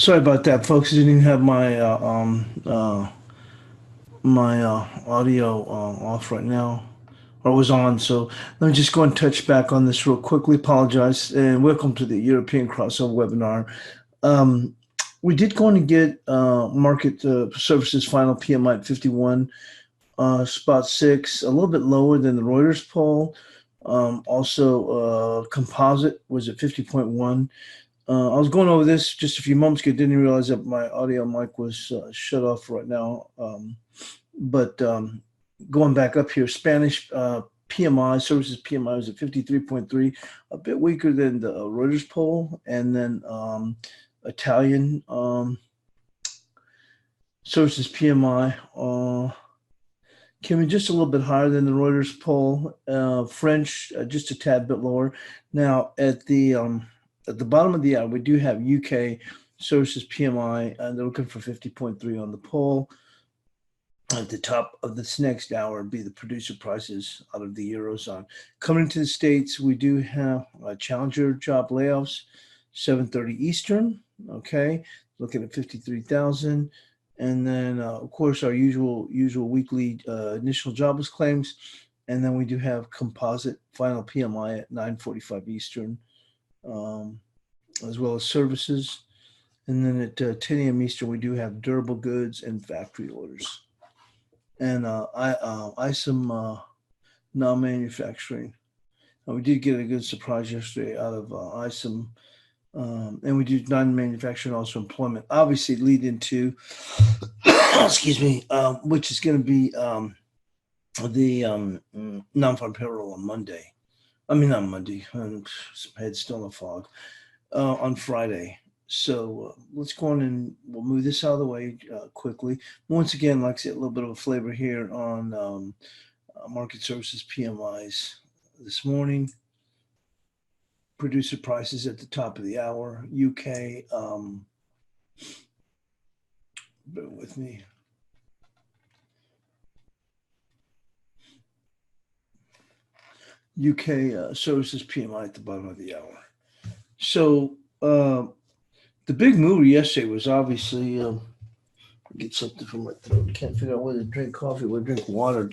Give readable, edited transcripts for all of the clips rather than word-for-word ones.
Sorry about that, folks. I didn't even have my audio off right now, or was on. So let me just go and touch back on this real quickly. Apologize and welcome to the European crossover webinar. Um, we did go on to get market services final PMI at 51 spot six, a little bit lower than the Reuters poll. Also, composite was at 50.1. I was going over this just a few moments ago. Didn't realize that my audio mic was shut off right now. But going back up here, Spanish PMI, services PMI was at 53.3, a bit weaker than the Reuters poll. And then Italian services PMI came in just a little bit higher than the Reuters poll. French just a tad bit lower. Now at the bottom of the hour, we do have UK services PMI, and they're looking for 50.3 on the poll. At the top of this next hour be the producer prices out of the Eurozone. Coming into the States, we do have challenger job layoffs, 7:30 Eastern, okay, looking at 53,000. And then, of course, our usual weekly initial jobless claims. And then we do have composite final PMI at 9:45 Eastern, as well as services. And then at 10 a.m. Eastern, we do have durable goods and factory orders. And ISM non-manufacturing. We did get a good surprise yesterday out of ISM. And we do non-manufacturing, also employment. Obviously, lead into, excuse me, which is going to be the non-farm payroll on Monday. I mean, not Monday. Head's still in the fog. On Friday. So let's go on and we'll move this out of the way quickly. Once again, like I said, a little bit of a flavor here on market services PMIs this morning. Producer prices at the top of the hour. UK, bear with me. UK services PMI at the bottom of the hour. So the big mover yesterday was obviously get something from my throat. Can't figure out whether to drink coffee or drink water.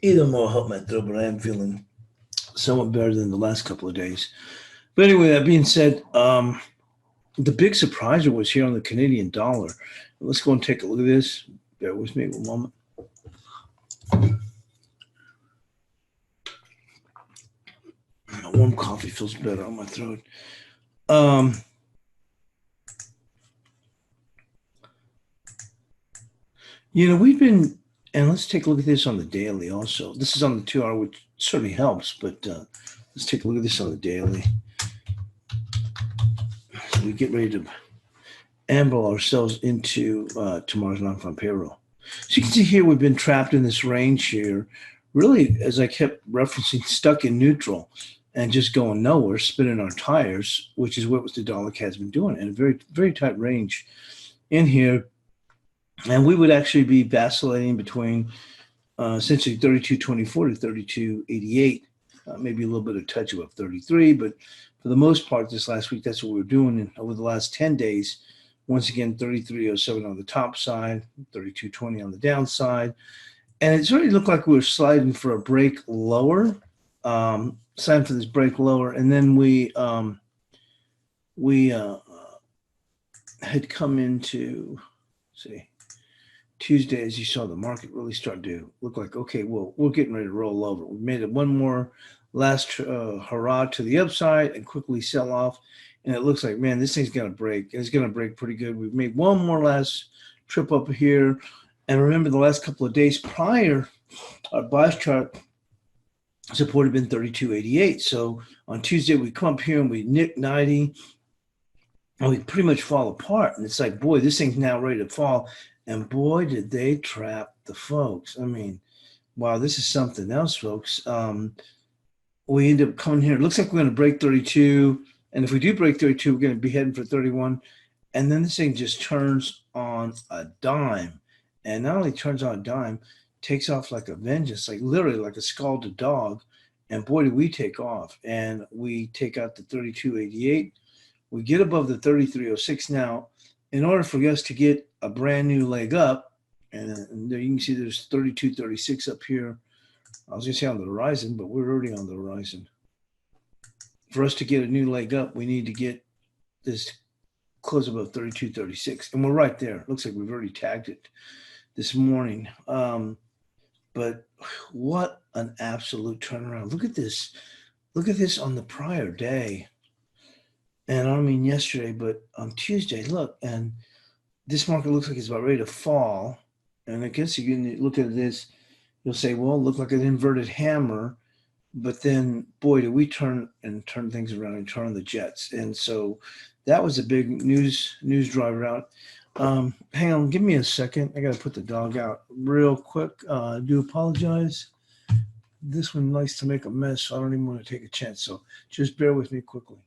Either more help my throat, but I am feeling somewhat better than the last couple of days. But anyway, that being said, the big surpriser was here on the Canadian dollar. Let's go and take a look at this. Bear with me one moment. Warm coffee feels better on my throat. We've been, and let's take a look at this on the daily also. This is on the 2 hour, which certainly helps, but let's take a look at this on the daily. So we get ready to amble ourselves into tomorrow's non-farm payroll. So you can see here, we've been trapped in this range here, really, as I kept referencing, stuck in neutral and just going nowhere, spinning our tires, which is what the dollar has been doing in a very, very tight range in here. And we would actually be vacillating between essentially 32.24 to 32.88, maybe a little bit of touch above 33. But for the most part, this last week, that's what we were doing. And over the last 10 days, once again, 33.07 on the top side, 32.20 on the downside. And it certainly looked like we were sliding for a break lower, sliding for this break lower. And then we had come into, see, Tuesday, as you saw, the market really start to look like, okay, well, we're getting ready to roll over. We made it one more last hurrah to the upside and quickly sell off. And it looks like, man, this thing's going to break. It's going to break pretty good. We've made one more last trip up here. And remember, the last couple of days prior, our bias chart support had been 32.88. So on Tuesday, we come up here and we nick 90. And we pretty much fall apart. And it's like, boy, this thing's now ready to fall. And boy, did they trap the folks. I mean, wow, this is something else, folks. We end up coming here. It looks like we're going to break 32. And if we do break 32, we're going to be heading for 31. And then this thing just turns on a dime. And not only turns on a dime, takes off like a vengeance, like literally like a scalded dog. And boy, did we take off. And we take out the 32.88. We get above the 33.06 now. In order for us to get a brand new leg up, and there you can see there's 32.36 up here. I was going to say on the horizon, but we're already on the horizon. For us to get a new leg up, we need to get this close above 32.36. And we're right there. Looks like we've already tagged it this morning. But what an absolute turnaround. Look at this. Look at this on the prior day. And I don't mean yesterday, but on Tuesday, look, and this market looks like it's about ready to fall. And I guess you can look at this, you'll say, well, it looked like an inverted hammer. But then, boy, did we turn things around and turn on the jets. And so that was a big news driver out. Hang on, give me a second. I got to put the dog out real quick. I do apologize. This one likes to make a mess, so I don't even want to take a chance. So just bear with me quickly.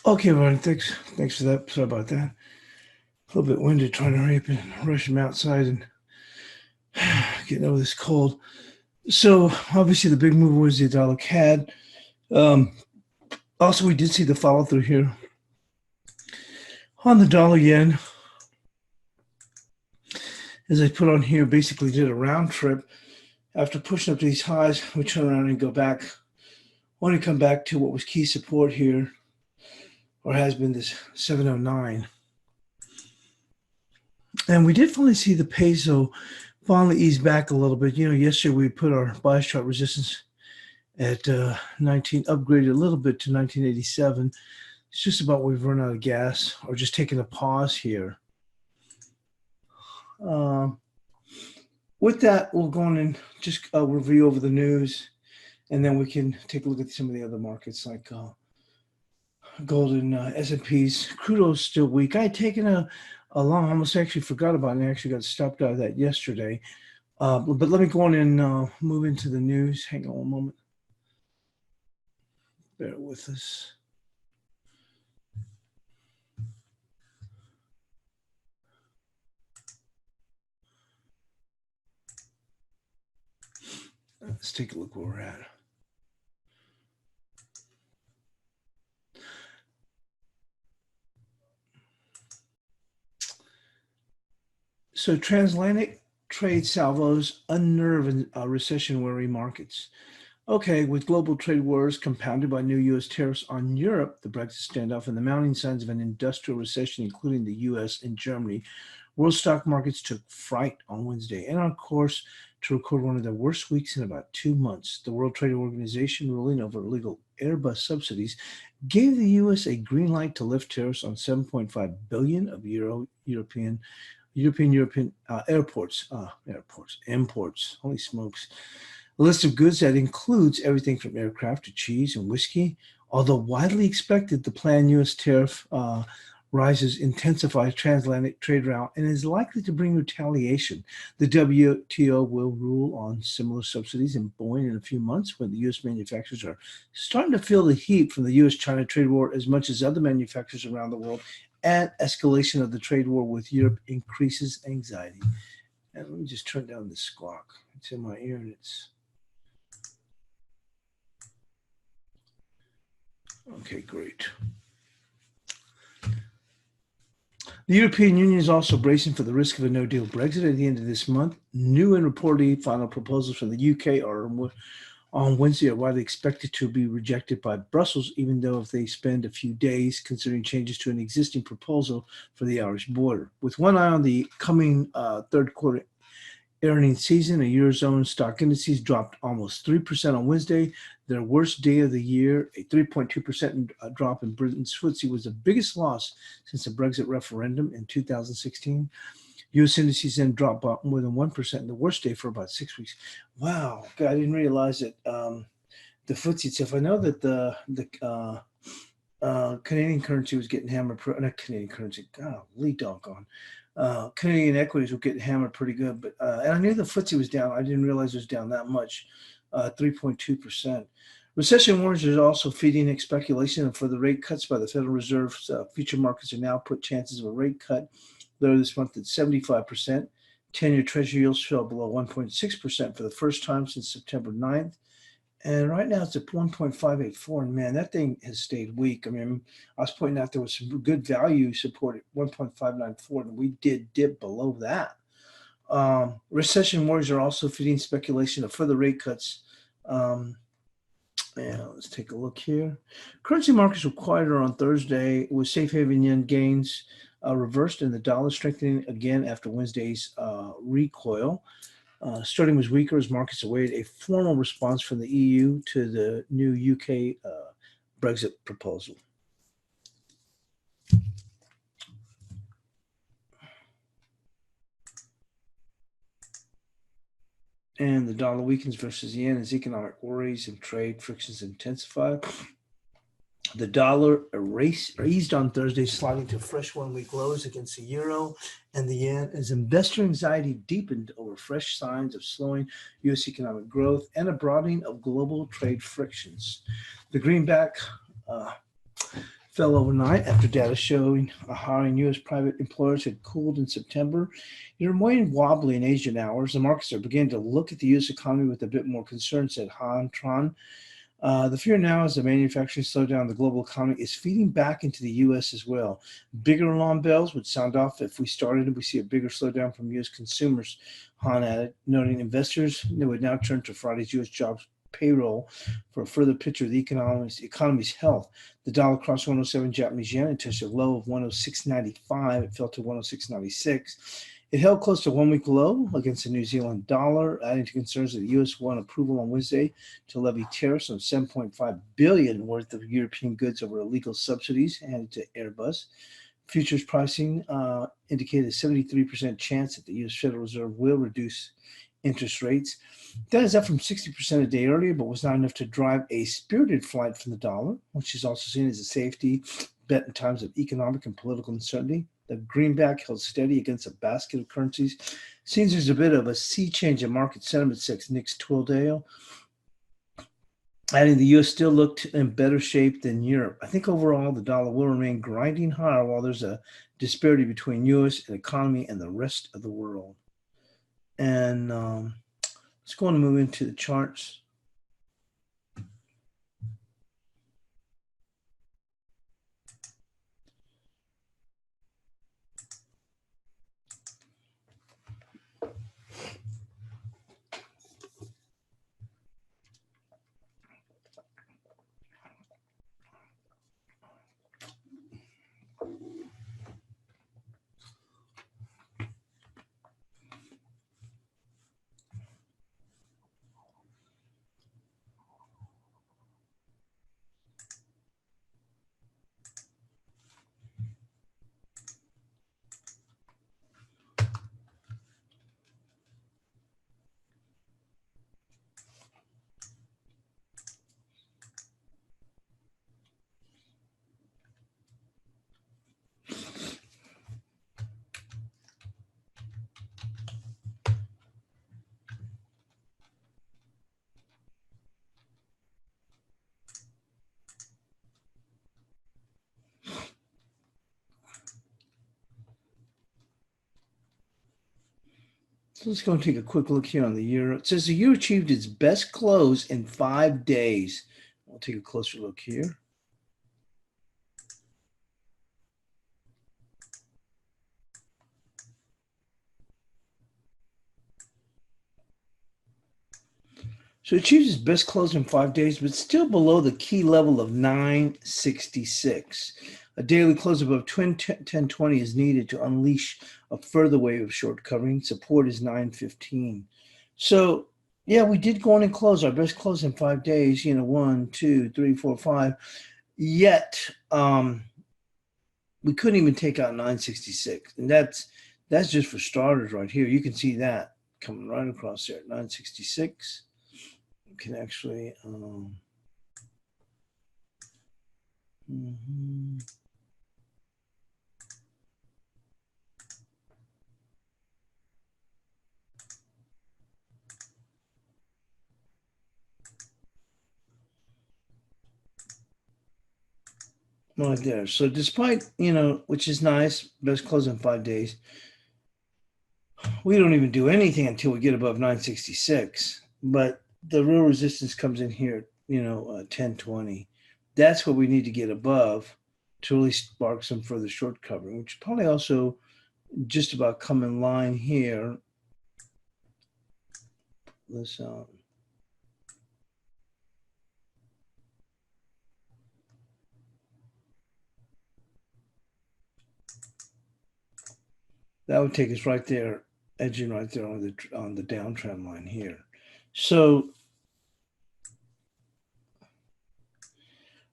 Okay, everyone, thanks for that. Sorry about that. A little bit winded trying to hurry up and rush him outside and getting over this cold. So obviously the big move was the dollar CAD. Also, we did see the follow through here on the dollar yen. As I put on here, basically did a round trip. After pushing up to these highs, we turn around and go back. Want to come back to what was key support here, or has been this 709. And we did finally see the peso finally ease back a little bit. You know, yesterday we put our bias chart resistance at 19, upgraded a little bit to 1987. It's just about we've run out of gas or just taking a pause here. With that, we'll go on and just review over the news, and then we can take a look at some of the other markets like gold and S&Ps. Crude oil is still weak. I had taken a long, I almost actually forgot about it, and I actually got stopped out of that yesterday. But let me go on and move into the news. Hang on one moment. Bear with us. Let's take a look where we're at. So transatlantic trade salvos unnerve recession-worry markets. Okay, with global trade wars compounded by new U.S. tariffs on Europe, the Brexit standoff, and the mounting signs of an industrial recession, including the U.S. and Germany, world stock markets took fright on Wednesday and on course to record one of the worst weeks in about 2 months. The World Trade Organization ruling over illegal Airbus subsidies gave the U.S. a green light to lift tariffs on 7.5 billion of European imports. Holy smokes. A list of goods that includes everything from aircraft to cheese and whiskey. Although widely expected, the planned U.S. tariff rises intensify transatlantic trade route and is likely to bring retaliation. The WTO will rule on similar subsidies in Boeing in a few months when the U.S. manufacturers are starting to feel the heat from the U.S.-China trade war as much as other manufacturers around the world, and escalation of the trade war with Europe increases anxiety. And let me just turn down the squawk. It's in my ear and it's okay, great. The European Union is also bracing for the risk of a no-deal Brexit at the end of this month. New and reported final proposals from the UK are on Wednesday are widely expected to be rejected by Brussels, even though if they spend a few days considering changes to an existing proposal for the Irish border. With one eye on the coming third quarter earnings season, a Eurozone stock indices dropped almost 3% on Wednesday, their worst day of the year. A 3.2% drop in Britain's FTSE was the biggest loss since the Brexit referendum in 2016. U.S. indices then dropped by more than 1%, the worst day for about 6 weeks. Wow, God, I didn't realize that the FTSE itself. I know that the Canadian currency was getting hammered. Not Canadian currency. Golly, doggone. Canadian equities were getting hammered pretty good, but and I knew the FTSE was down. I didn't realize it was down that much, 3.2%. Recession warnings are also feeding speculation for the rate cuts by the Federal Reserve's future markets are now put chances of a rate cut later this month at 75%. 10-year Treasury yields fell below 1.6% for the first time since September 9th. And right now it's at 1.584. And man, that thing has stayed weak. I mean, I was pointing out there was some good value support at 1.594, and we did dip below that. Recession worries are also feeding speculation of further rate cuts. Let's take a look here. Currency markets were quieter on Thursday with safe haven yen gains reversed and the dollar strengthening again after Wednesday's recoil. Sterling was weaker as markets awaited a formal response from the EU to the new UK Brexit proposal. And the dollar weakens versus the yen as economic worries and trade frictions intensify. The dollar eased on Thursday, sliding to fresh one-week lows against the euro and the yen as investor anxiety deepened over fresh signs of slowing U.S. economic growth and a broadening of global trade frictions. The greenback fell overnight after data showing hiring U.S. private employers had cooled in September. It remained wobbly in Asian hours. The markets are beginning to look at the U.S. economy with a bit more concern, said Han Tran. The fear now is the manufacturing slowdown in the global economy is feeding back into the U.S. as well. Bigger alarm bells would sound off if we see a bigger slowdown from U.S. consumers, Han added, noting investors would now turn to Friday's U.S. jobs payroll for a further picture of the economy's health. The dollar crossed 107 Japanese yen and touched a low of 106.95. It fell to 106.96. It held close to one-week low against the New Zealand dollar, adding to concerns that the U.S. won approval on Wednesday to levy tariffs on $7.5 billion worth of European goods over illegal subsidies handed to Airbus. Futures pricing indicated a 73% chance that the U.S. Federal Reserve will reduce interest rates. That is up from 60% a day earlier, but was not enough to drive a spirited flight from the dollar, which is also seen as a safety bet in times of economic and political uncertainty. The greenback held steady against a basket of currencies. Seems there's a bit of a sea change in market sentiment, says Nick Twildale, adding the U.S. still looked in better shape than Europe. I think overall the dollar will remain grinding higher while there's a disparity between U.S. and economy and the rest of the world. And let's go on and move into the charts. So let's go and take a quick look here on the euro. It says the euro achieved its best close in 5 days. We'll take a closer look here. So it achieved its best close in 5 days, but still below the key level of 966. A daily close above 1020 is needed to unleash a further wave of short covering. Support is 915. So yeah, we did go on and close our best close in 5 days. 1, 2, 3, 4, 5. Yet we couldn't even take out 966, and that's just for starters right here. You can see that coming right across there, 966. You can actually right there. So despite, which is nice, best close in 5 days, we don't even do anything until we get above 966. But the real resistance comes in here, 1020. That's what we need to get above to really spark some further short covering, which probably also just about come in line here. Let's that would take us right there, edging right there on the downtrend line here. So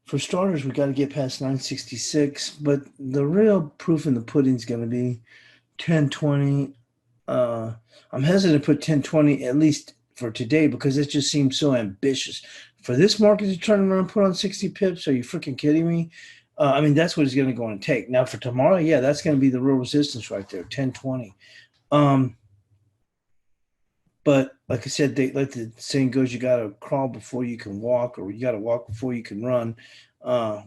for starters, we got to get past 966, but the real proof in the pudding is going to be 1020. I'm hesitant to put 1020 at least for today because it just seems so ambitious. For this market to turn around and put on 60 pips, are you freaking kidding me? I mean, that's what it's going to go and take. Now for tomorrow, yeah, that's going to be the real resistance right there, 1020. But like I said, like the saying goes, you got to crawl before you can walk, or you got to walk before you can run.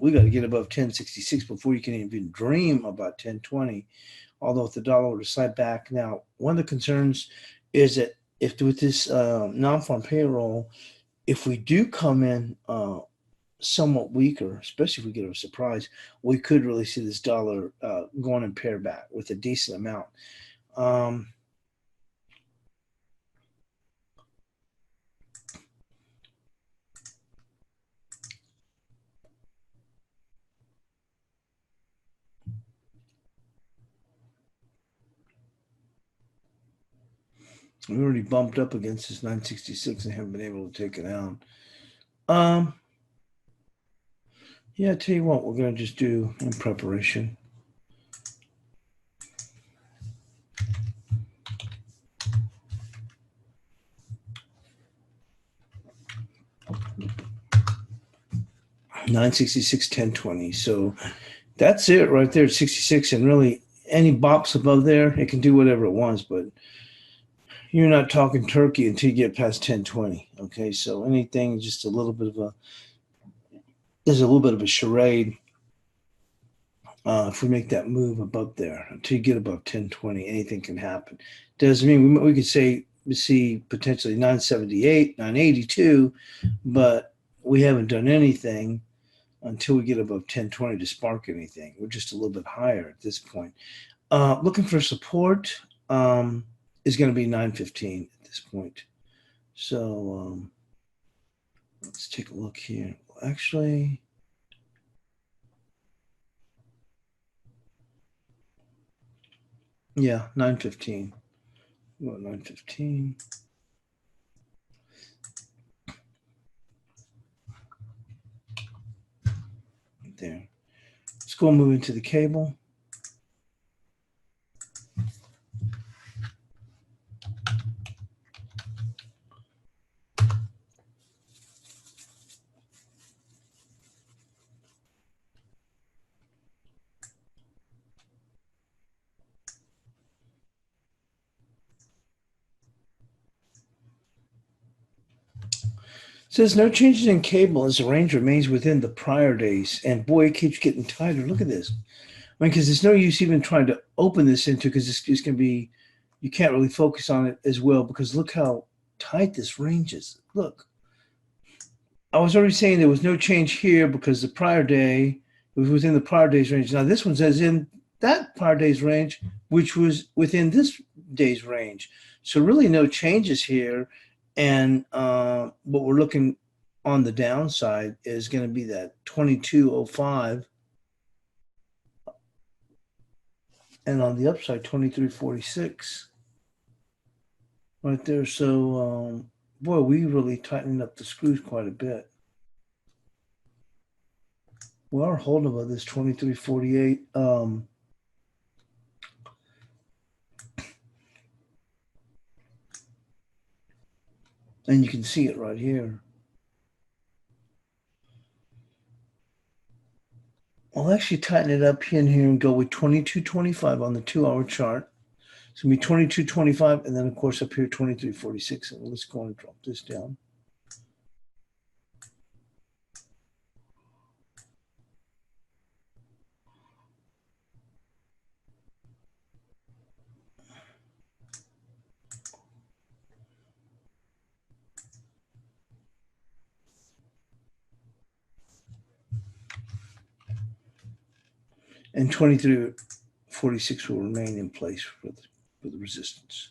We got to get above 1066 before you can even dream about 1020. Although if the dollar were to slide back. Now, one of the concerns is that if with this non-farm payroll, if we do come in somewhat weaker, especially if we get a surprise, we could really see this dollar going and pair back with a decent amount. We already bumped up against this 966 and haven't been able to take it out. Yeah, I tell you what, we're going to just do in preparation. $966, $10.20. So that's it right there at 66. And really, any bops above there, it can do whatever it wants, but you're not talking turkey until you get past 10.20. Okay, so anything just a little bit of a charade. If we make that move above there until you get above 10.20, anything can happen. Doesn't mean we could say we see potentially 978, 982, but we haven't done anything until we get above 10.20 to spark anything. We're just a little bit higher at this point. Looking for support is going to be 915 at this point. So let's take a look here. Actually, yeah, 915. Well, 915. There. Let's go and move into the cable. Says no changes in cable as the range remains within the prior days. And boy, it keeps getting tighter. Look at this. I mean, because there's no use even trying to open this into because it's going to be you can't really focus on it as well because look how tight this range is. Look, I was already saying there was no change here because the prior day it was within the prior day's range. Now this one says in that prior day's range, which was within this day's range. So really no changes here. And what we're looking on the downside is going to be that 2205. And on the upside, 2346 right there. So, boy, we really tightened up the screws quite a bit. We are holding above this 2348. And you can see it right here. I'll actually tighten it up in here and go with 2225 on the 2-hour chart. It's going to be 2225, and then, of course, up here, 2346. And let's go and drop this down. And 2346 will remain in place for the resistance.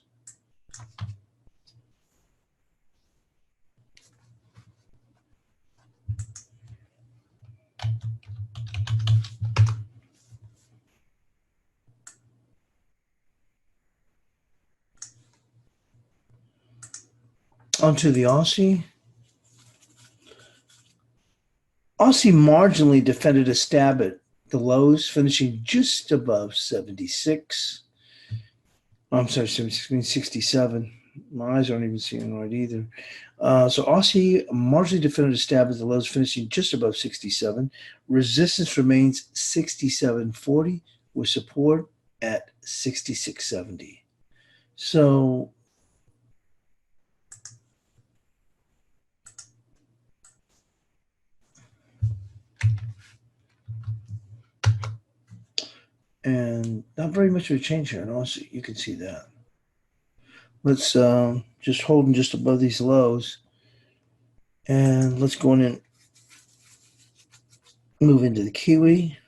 Onto the Aussie. Aussie marginally defended a stab at the lows, finishing just above 76. I'm sorry, 67. My eyes aren't even seeing right either. So Aussie marginally defended a stab at the lows, finishing just above 67. Resistance remains 67.40 with support at 66.70. So and not very much of a change here in Aussie. You can see that. Let's just holding just above these lows. And let's go in and move into the Kiwi.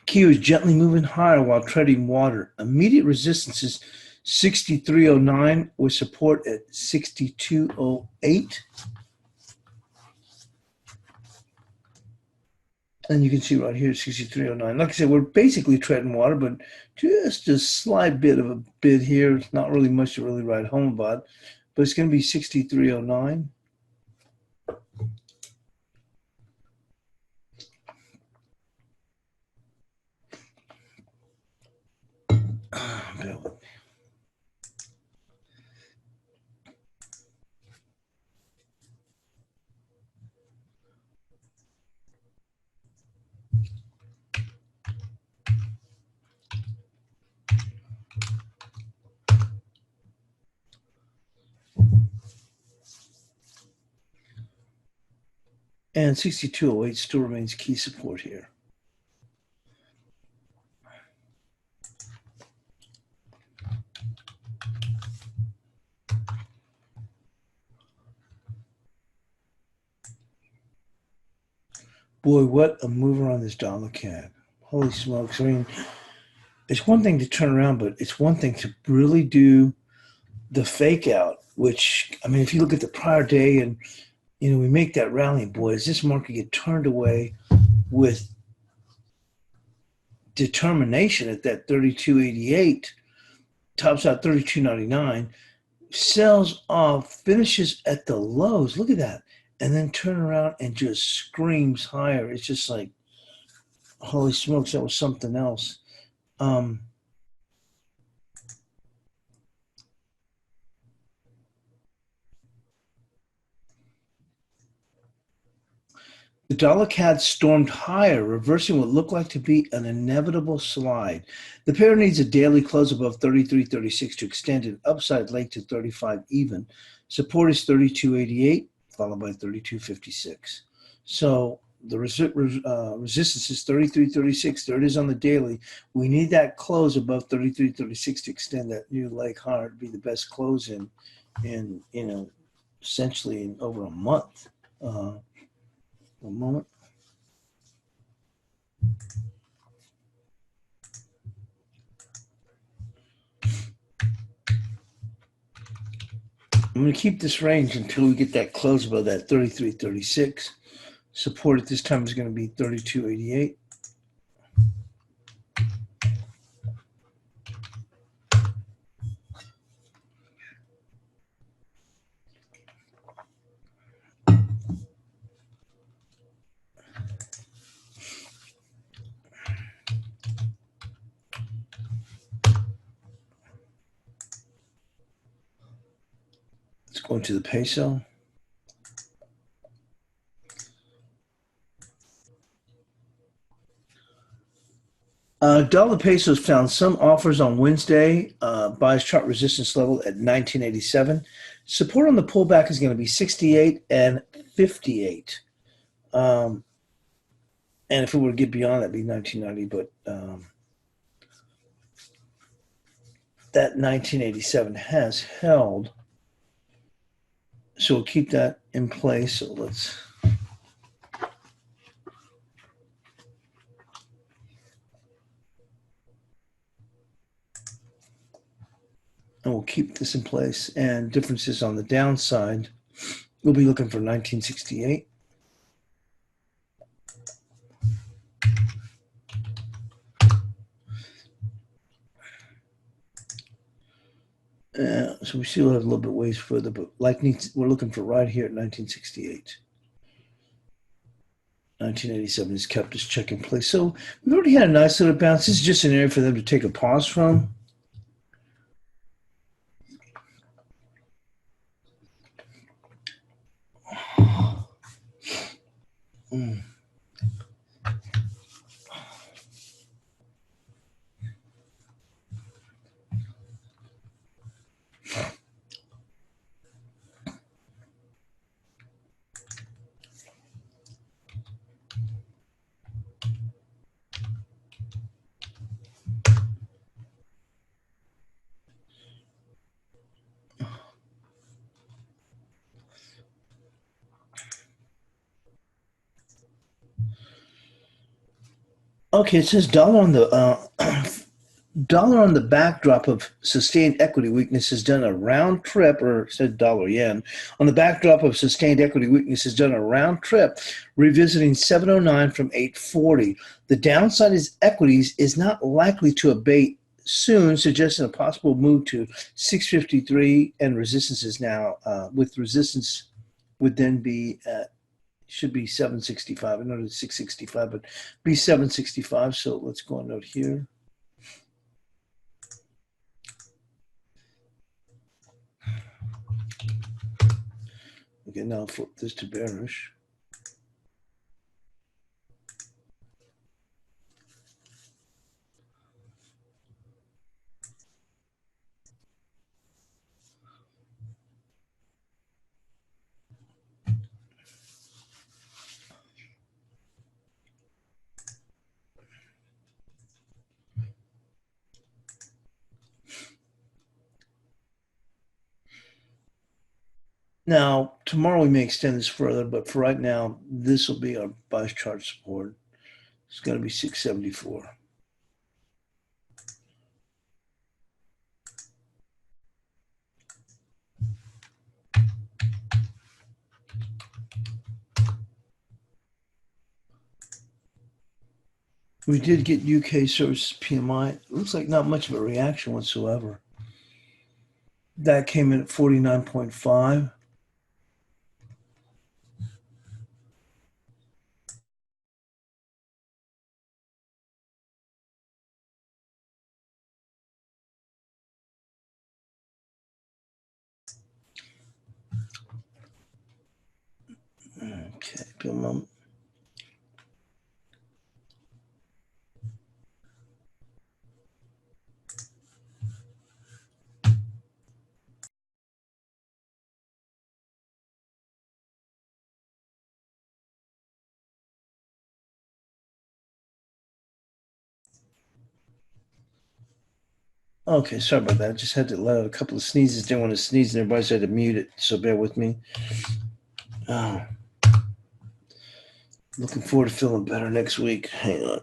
Kiwi is gently moving higher while treading water. Immediate resistance is 63.09 with support at 62.08. And you can see right here 63.09. Like I said, we're basically treading water, but just a slight bit of a bid here. It's not really much to really write home about, but it's going to be 63.09. Bear with me. And 62.08 still remains key support here. Boy, what a mover on this dollar CAD. Holy smokes. I mean, it's one thing to turn around, but it's one thing to really do the fake out, which, I mean, if you look at the prior day and, we make that rally, boy, does this market get turned away with determination at that 32.88, tops out 32.99, sells off, finishes at the lows. Look at that. And then turn around and just screams higher. It's just like, holy smokes, that was something else. The The dollar CAD stormed higher, reversing what looked like to be an inevitable slide. The pair needs a daily close above 33.36 to extend an upside leg to 35 even. Support is 32.88, followed by 32.56. So the resistance is 33.36. There it is on the daily. We need that close above 33.36 to extend that new leg higher to be the best close in essentially in over a month. One moment. I'm going to keep this range until we get that close above that 33.36. Support at this time is going to be 32.88. Let's go into the peso. Dollar pesos found some offers on Wednesday. Buys chart resistance level at 1987. Support on the pullback is going to be 68 and 58. And if it were to get beyond that, it'd be 1990. But that 1987 has held. So we'll keep that in place. So let's. And we'll keep this in place. And differences on the downside, we'll be looking for 1968. So we still have a little bit ways further, but we're looking for right here at 1968. 1987 has kept this check in place. So we've already had a nice little bounce. This is just an area for them to take a pause from. Okay, it says dollar on the backdrop of sustained equity weakness has done a round trip, or it said dollar yen. On the backdrop of sustained equity weakness has done a round trip, revisiting 709 from 840. The downside is equities is not likely to abate soon, suggesting a possible move to 653, and resistance is now with resistance would then be at should be 765. I know it's 665, but be 765. So let's go on note here. Okay, now flip this to bearish. Now, tomorrow we may extend this further, but for right now, this will be our bias chart support. It's going to be 674. We did get UK services PMI. It looks like not much of a reaction whatsoever. That came in at 49.5. Okay, give a moment. Okay, sorry about that. I just had to let out a couple of sneezes. Didn't want to sneeze, and everybody said to mute it, so bear with me. Oh, looking forward to feeling better next week. Hang on.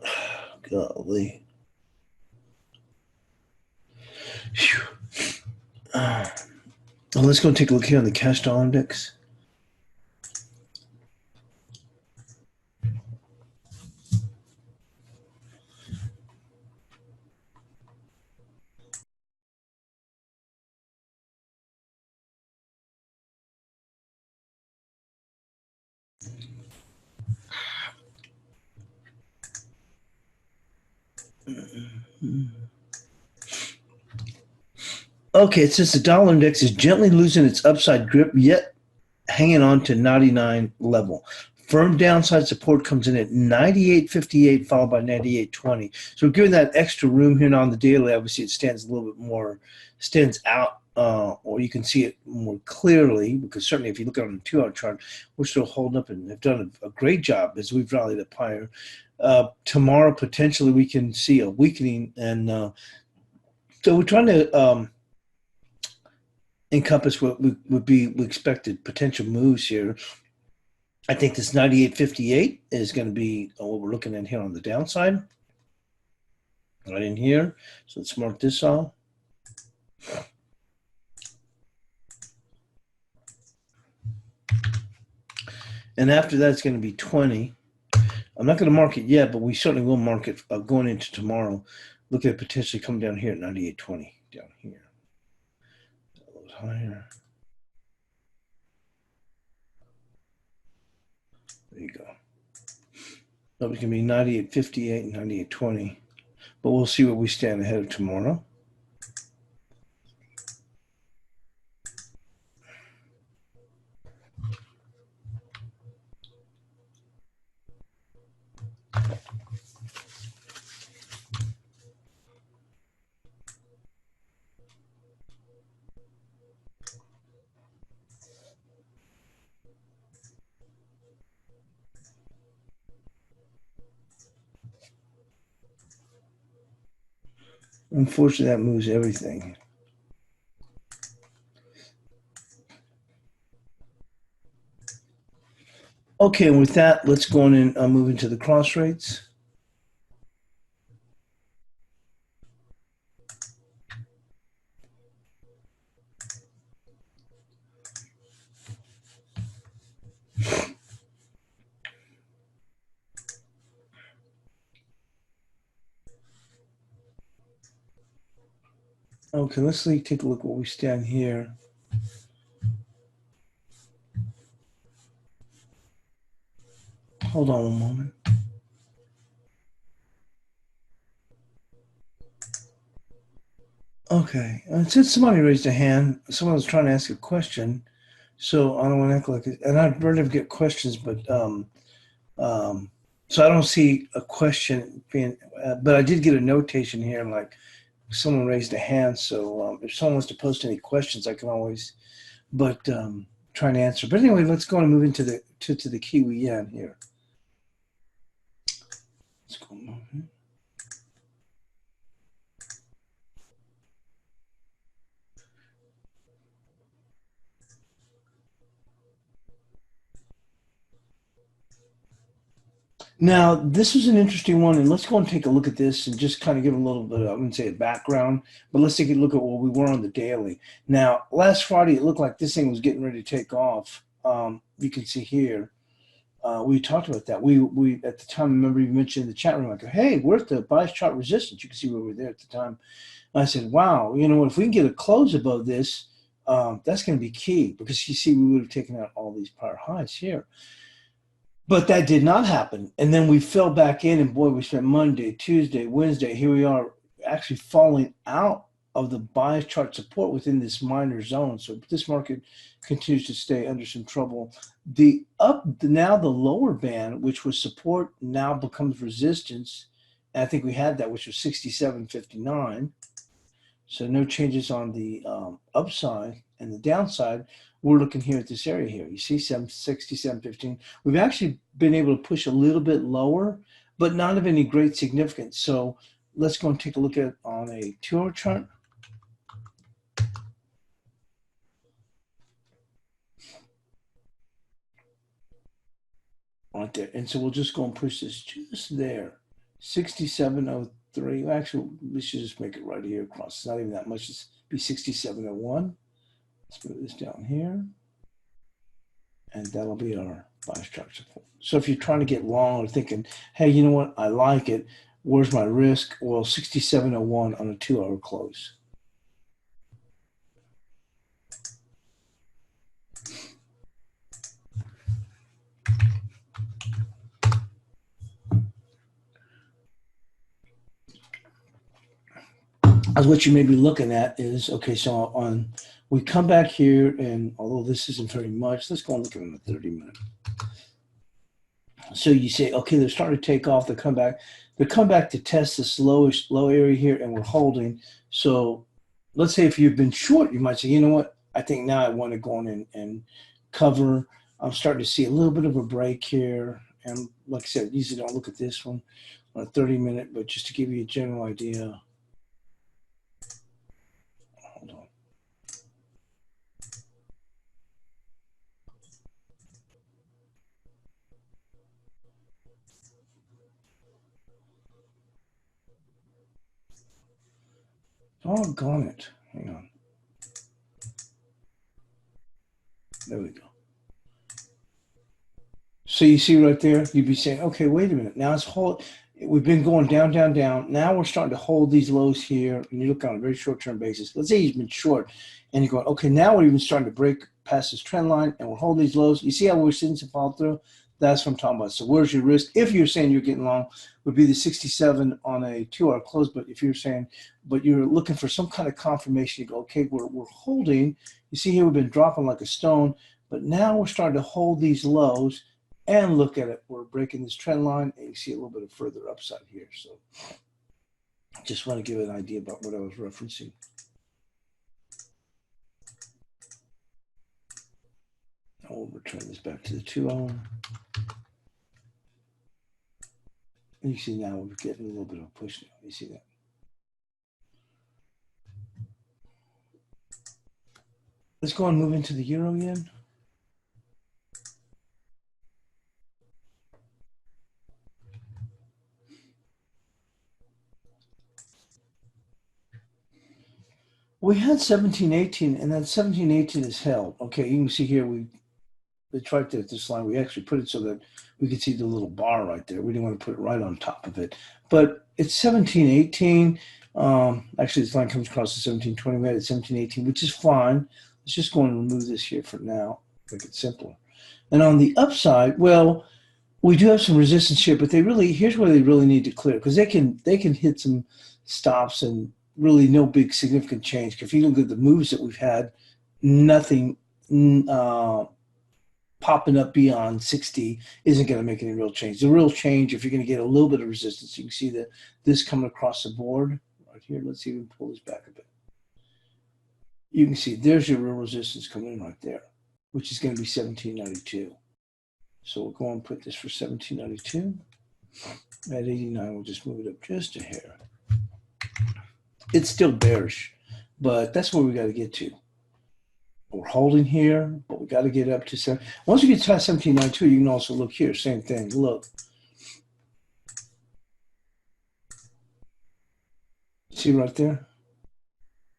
Golly. Phew. Well, let's go take a look here on the cash dollar index. Okay, it says the dollar index is gently losing its upside grip, yet hanging on to 99 level. Firm downside support comes in at 98.58, followed by 98.20. So we're giving that extra room here now on the daily. Obviously, it stands a little bit more, stands out, or you can see it more clearly, because certainly if you look at it on the 2-hour chart, we're still holding up and have done a great job as we've rallied up higher. Tomorrow, potentially, we can see a weakening. And so we're trying to encompass what we expected potential moves here. I think this 98.58 is going to be what we're looking at here on the downside, right in here. So let's mark this off. And after that, it's going to be 20. I'm not going to mark it yet, but we certainly will mark it going into tomorrow. Look at it potentially come down here at 98.20, down here. A little higher. There you go. That was going to be 98.58 and 98.20. But we'll see what we stand ahead of tomorrow. Unfortunately, that moves everything. Okay, and with that, let's go on and move into the cross rates. Okay, let's take a look where we stand here. Hold on one moment. Okay, since somebody raised a hand, someone was trying to ask a question, so I don't want to act like it. And I'd rather get questions, but so I don't see a question being, but I did get a notation here, like someone raised a hand. So if someone wants to post any questions, I can always, but try and answer. But anyway, let's go and move into the to the Kiwi yen here. Let's go. Now, this is an interesting one, and let's go and take a look at this and just kind of give a little bit of, I wouldn't say a background, but let's take a look at what we were on the daily. Now, last Friday, it looked like this thing was getting ready to take off. You can see here, we talked about that. We at the time, remember you mentioned in the chat room, like, hey, we're at the bias chart resistance. You can see we were there at the time. And I said, wow, you know, if we can get a close above this, that's going to be key, because you see, we would have taken out all these prior highs here. But that did not happen. And then we fell back in, and boy, we spent Monday, Tuesday, Wednesday. Here we are actually falling out of the bias chart support within this minor zone. So this market continues to stay under some trouble. Now the lower band, which was support, now becomes resistance. And I think we had that, which was 67.59. So no changes on the upside, and the downside, we're looking here at this area here. You see 767.15. We've actually been able to push a little bit lower, but not of any great significance. So let's go and take a look at on a 2-hour chart. right there. And so we'll just go and push this just there. 67.03. Actually, we should just make it right here across. It's not even that much. It's be 67.01. Let's move this down here. And that'll be our buy structure. So if you're trying to get long or thinking, hey, you know what? I like it. Where's my risk? Well, 67.01 on a 2-hour close. As what you may be looking at is, okay, so we come back here, and although this isn't very much, let's go and look at it in the 30-minute. So you say, okay, they're starting to take off. They come back to test this low area here, and we're holding. So let's say if you've been short, you might say, you know what? I think now I want to go in and cover. I'm starting to see a little bit of a break here. And like I said, usually don't look at this one on a 30-minute, but just to give you a general idea. Hold on. Doggone it. Hang on. There we go. So you see right there, you'd be saying, okay, wait a minute. Now it's we've been going down, down, down. Now we're starting to hold these lows here. And you look on a very short-term basis. Let's say he's been short, and you're going, okay, now we're even starting to break past this trend line, and we're holding these lows. You see how we're seeing some fall through? That's what I'm talking about. So where's your risk? If you're saying you're getting long, would be the 67 on a 2-hour close. But if you're saying, but you're looking for some kind of confirmation, you go, okay, we're holding. You see here we've been dropping like a stone, but now we're starting to hold these lows. And look at it, we're breaking this trend line, and you see a little bit of further upside here. So just want to give an idea about what I was referencing. Now we'll return this back to the 2-hour. And you see now we're getting a little bit of a push now. You see that? Let's go and move into the euro yen. We had 1718, and that 1718 is held. Okay, you can see here it's right there at this line. We actually put it so that we could see the little bar right there. We didn't want to put it right on top of it. But it's 1718. Actually, this line comes across to 1720. We had it 1718, which is fine. Let's just go and remove this here for now, make it simpler. And on the upside, well, we do have some resistance here, but here's where they really need to clear, because they can hit some stops and really no big significant change. If you look at the moves that we've had, nothing popping up beyond 60 isn't going to make any real change. The real change, if you're going to get a little bit of resistance, you can see that this coming across the board right here. Let's see if we can pull this back a bit. You can see there's your real resistance coming in right there, which is going to be 1792. So we'll go and put this for 1792. At 89, we'll just move it up just a hair. It's still bearish, but that's where we got to get to. We're holding here, but we got to get up to 7. Once we get past 1792, you can also look here. Same thing. Look. See right there?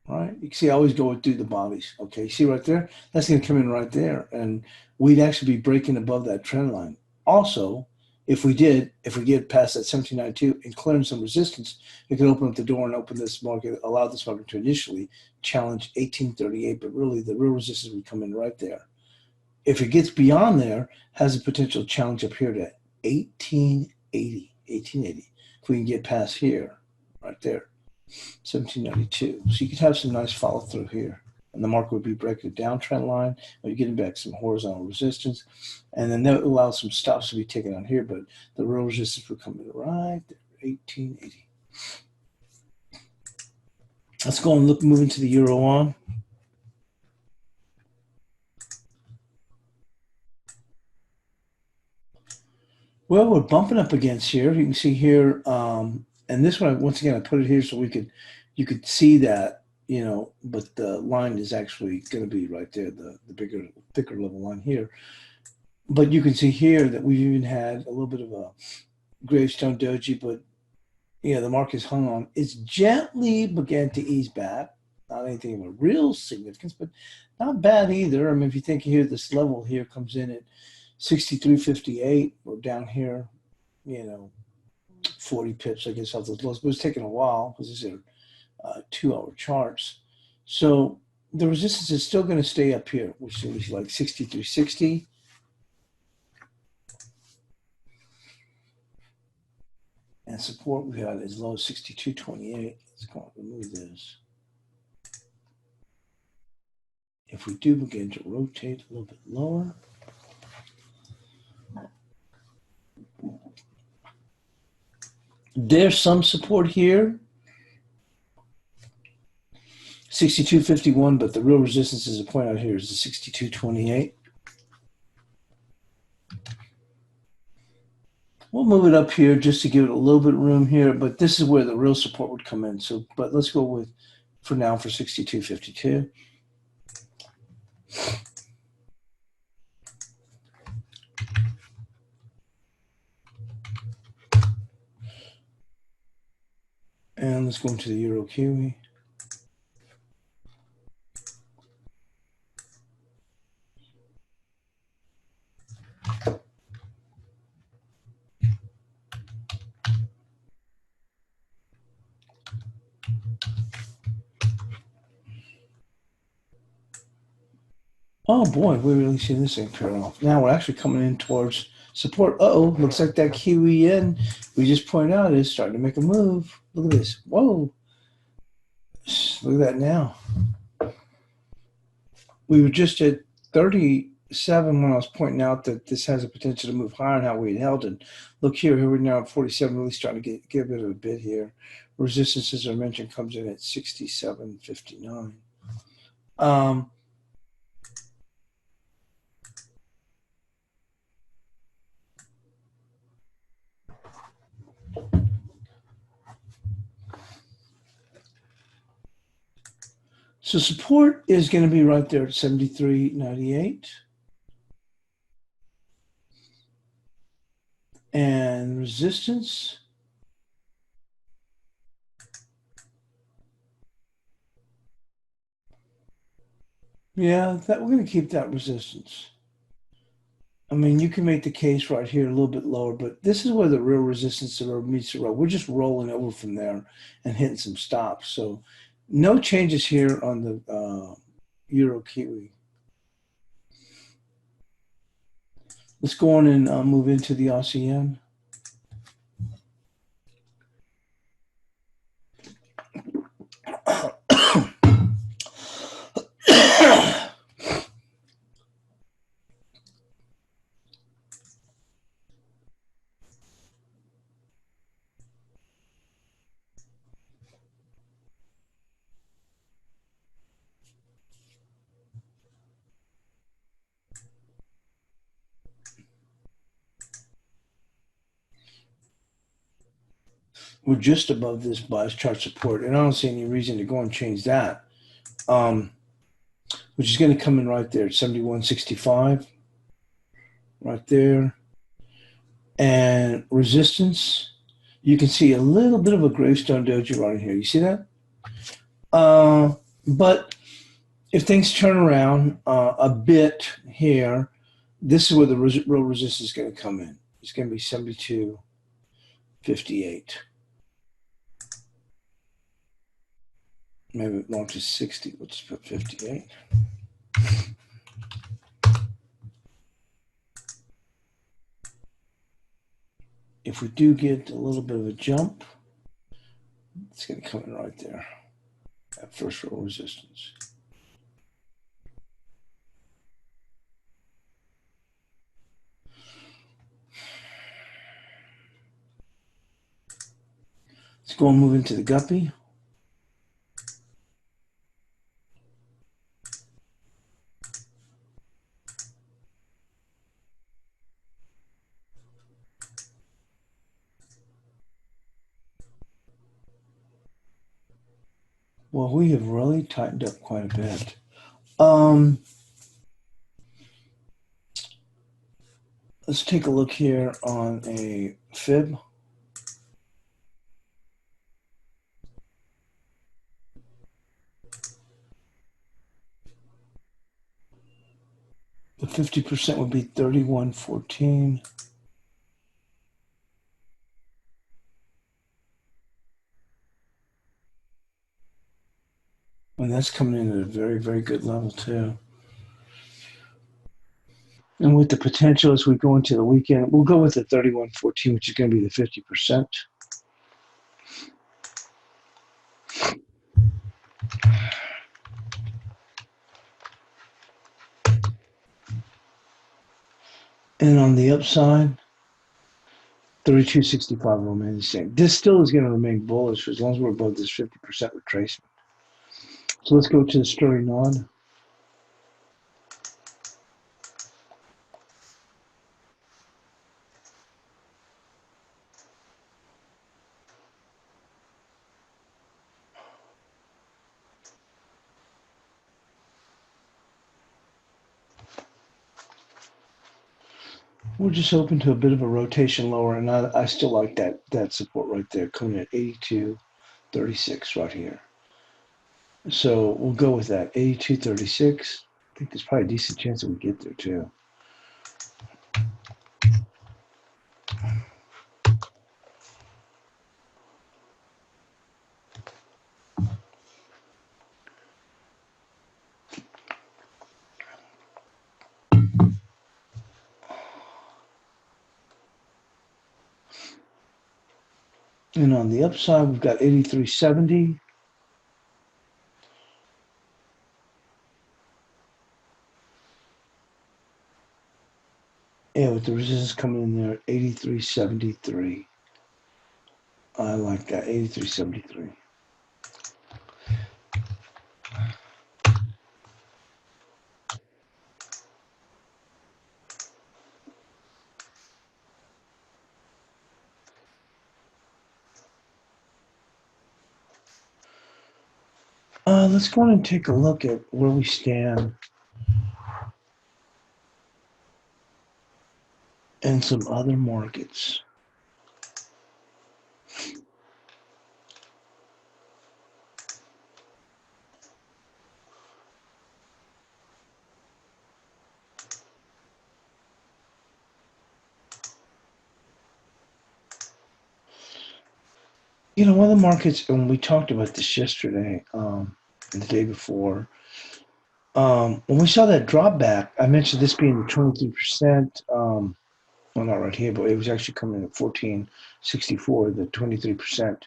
All right. You can see I always go through the bodies. Okay. See right there? That's going to come in right there. And we'd actually be breaking above that trend line. Also, if we get past that 1792 and clearing some resistance, it can open up the door and open this market, allow this market to initially challenge 1838, but really the real resistance would come in right there. If it gets beyond there, has a potential challenge up here to 1880. If we can get past here, right there, 1792. So you could have some nice follow through here. And the market would be breaking a downtrend line, or you're getting back some horizontal resistance. And then that will allow some stops to be taken on here, but the real resistance would come in right there, 1880. Let's go and move into the euro on. Well, we're bumping up against here. You can see here, and this one, once again, I put it here so you could see that, you know, but the line is actually going to be right there, the bigger, thicker level line here. But you can see here that we've even had a little bit of a gravestone doji, but yeah, the market's hung on. It's gently began to ease back. Not anything of a real significance, but not bad either. I mean, if you think here, this level here comes in at 63.58. We're down here, 40 pips, I guess, off those lows. But it's taking a while because these are 2-hour charts. So the resistance is still going to stay up here, which is like 63.60. And support we got as low as 62.28. Let's go and remove this. If we do begin to rotate a little bit lower, there's some support here, 62.51, but the real resistance, as I point out here, is the 62.28. We'll move it up here just to give it a little bit of room here, but this is where the real support would come in. So, but let's go with, for now, for 62.52. And let's go into the Euro Kiwi. Oh boy, we really see this thing turn off. Now we're actually coming in towards support. Uh-oh, looks like that Kiwi yen we just pointed out is starting to make a move. Look at this. Whoa. Look at that now. We were just at 37 when I was pointing out that this has a potential to move higher and how we had held it. Look here we're now at 47, really starting to get a bit of a bid here. Resistance, as I mentioned, comes in at 67.59. So support is going to be right there at 73.98. And resistance, yeah, that we're going to keep that resistance. I mean, you can make the case right here a little bit lower, but this is where the real resistance meets the road. We're just rolling over from there and hitting some stops. So no changes here on the Euro Kiwi. Let's go on and move into the Aussie yen. We're just above this bias chart support, and I don't see any reason to go and change that, which is going to come in right there at 71.65, right there. And resistance, you can see a little bit of a gravestone doji right here. You see that? But if things turn around a bit here, this is where the real resistance is going to come in. It's going to be 72.58. Maybe it launches 60. Let's put 58. If we do get a little bit of a jump, it's going to come in right there at first row resistance. Let's go and move into the guppy. Well, we have really tightened up quite a bit. Let's take a look here on a fib. The 50% would be 31.14. And that's coming in at a very, very good level too. And with the potential as we go into the weekend, we'll go with the 31.14, which is going to be the 50%. And on the upside, 32.65 will remain the same. This still is going to remain bullish as long as we're above this 50% retracement. So let's go to the story nod. We're just open to a bit of a rotation lower, and I still like that support right there coming at 82.36 right here. So we'll go with that 82.36. I think there's probably a decent chance that we get there too. And on the upside, we've got 83.70. Yeah, with the resistance coming in there, 83.73. I like that, 83.73. Let's go on and take a look at where we stand in some other markets. You know, one of the markets, and we talked about this yesterday, and the day before, when we saw that drop back, I mentioned this being the 23%. Well, not right here, but it was actually coming in at 14.64, the 23%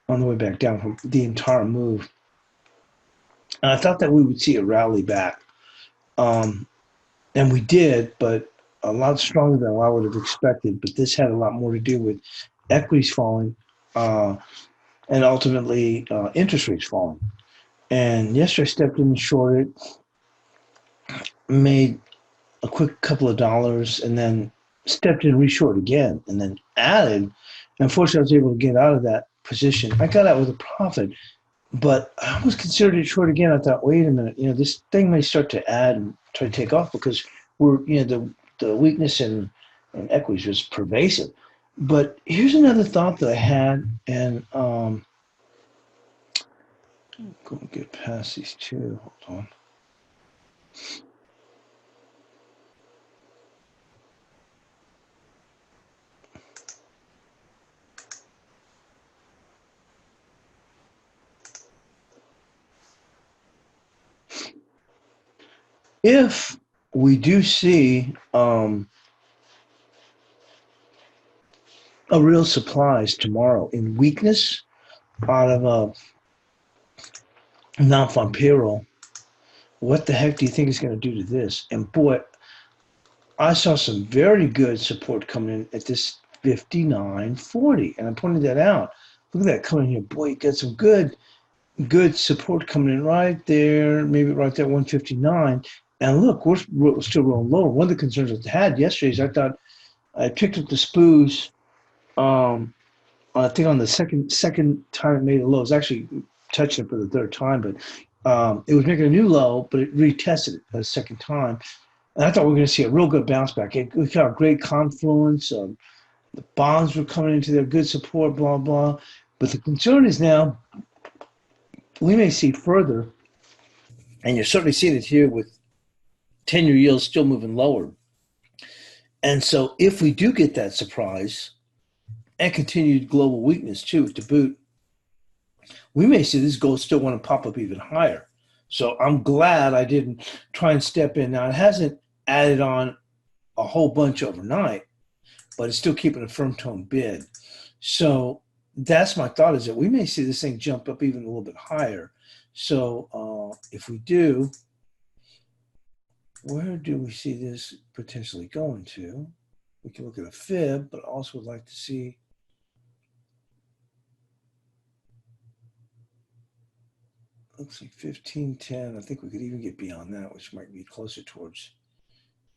on the way back down from the entire move. And I thought that we would see a rally back. And we did, but a lot stronger than I would have expected. But this had a lot more to do with equities falling uh, and ultimately interest rates falling. And yesterday I stepped in and shorted, made a quick couple of dollars, and then stepped in and reshort again, and then added. Unfortunately, I was able to get out of that position. I got out with a profit, but I almost considered it short again. I thought, wait a minute, this thing may start to add and try to take off because the weakness in equities was pervasive. But here's another thought that I had, and go and get past these two. Hold on. If we do see a real supplies tomorrow in weakness out of a non-farm payroll, what the heck do you think is going to do to this? And boy, I saw some very good support coming in at this 59.40, and I pointed that out. Look at that coming in here. Boy, you got some good support coming in right there, maybe right there, 159. And look, we're still rolling lower. One of the concerns I had yesterday is I thought I picked up the SPOOs. I think on the second time it made a low. It was actually touching it for the third time, but it was making a new low, but it retested it a second time. And I thought we were going to see a real good bounce back. We got a great confluence. The bonds were coming into their good support, blah, blah. But the concern is now we may see further, and you're certainly seeing it here with 10-year yields still moving lower. And so if we do get that surprise and continued global weakness too to boot, we may see this gold still want to pop up even higher. So I'm glad I didn't try and step in. Now, it hasn't added on a whole bunch overnight, but it's still keeping a firm tone bid. So that's my thought, is that we may see this thing jump up even a little bit higher. So if we do, where do we see this potentially going to? We can look at a fib, but also would like to see, looks like 1510. I think we could even get beyond that, which might be closer towards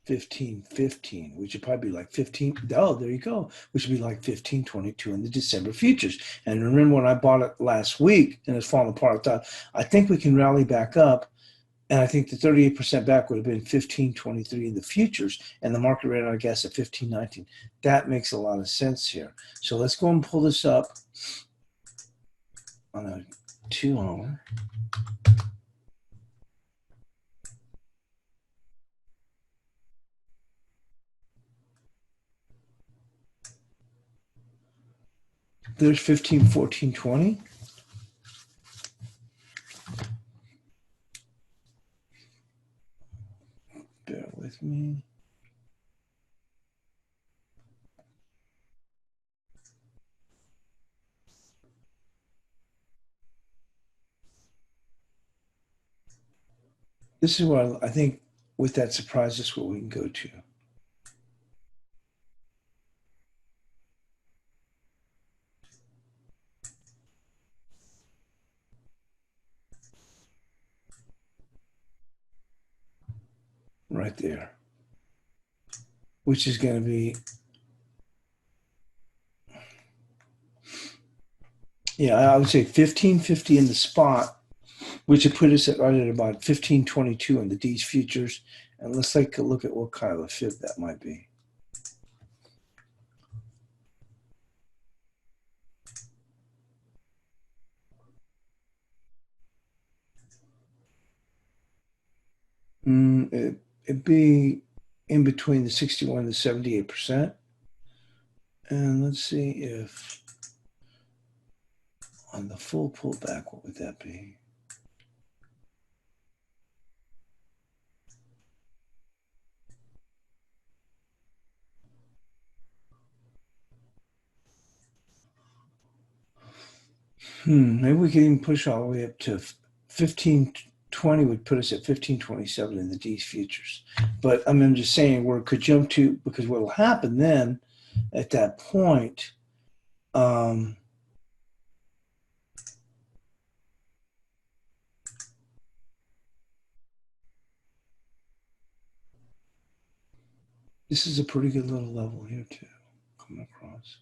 1515, which would probably be like 15. Oh, there you go. Which would be like 1522 in the December futures. And remember when I bought it last week and it's falling apart, I think we can rally back up. And I think the 38% back would have been 1523 in the futures, and the market rate, I guess, at 1519. That makes a lot of sense here. So let's go and pull this up on a 2-hour. There's 15, 14, 20. Bear with me. This is what I think with that surprise, this is what we can go to. Right there, which is going to be, yeah, I would say 1550 in the spot, which would put us right at about 1522 in the D's futures. And let's take a look at what kind of a fib that might be. It'd be in between the 61 and the 78%. And let's see if on the full pullback, what would that be? Maybe we could even push all the way up to 1520 would put us at 1527 in the D's futures. But I'm just saying where it could jump to, because what will happen then at that point, this is a pretty good little level here too, coming across.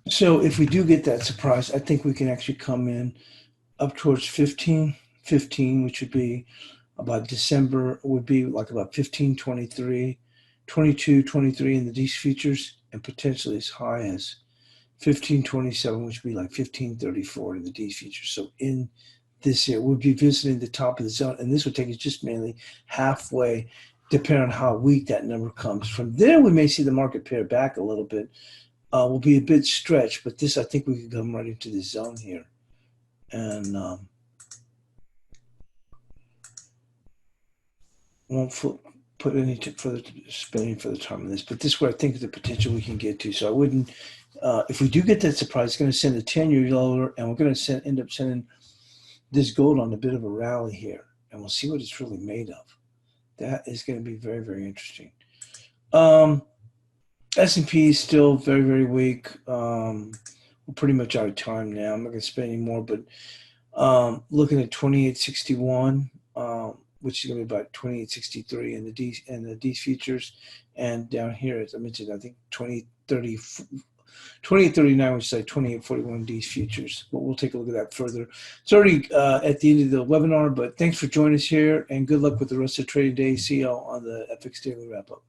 So if we do get that surprise, I think we can actually come in up towards 1515, which would be about December, would be like about 1523. 22, 23 in the D's futures, and potentially as high as 1527, which would be like 1534 in the D's futures. So in this here, we'll be visiting the top of the zone, and this will take us just mainly halfway, depending on how weak that number comes. From there, we may see the market pare back a little bit. Will be a bit stretched, but this, I think we can come right into this zone here. And won't put any further spending for the time on this, but this is where I think the potential we can get to. So I wouldn't, if we do get that surprise, it's going to send the 10-year lower, and we're going to end up sending this gold on a bit of a rally here, and we'll see what it's really made of. That is going to be very, very interesting. S&P is still very, very weak. We're pretty much out of time now. I'm not going to spend any more, but looking at 2861, which is going to be about 2863 in the D's futures, and down here, as I mentioned, I think 2839, which is like 2841 D's futures. But we'll take a look at that further. It's already at the end of the webinar, but thanks for joining us here, and good luck with the rest of the trading day. See y'all on the FX Daily Wrap Up.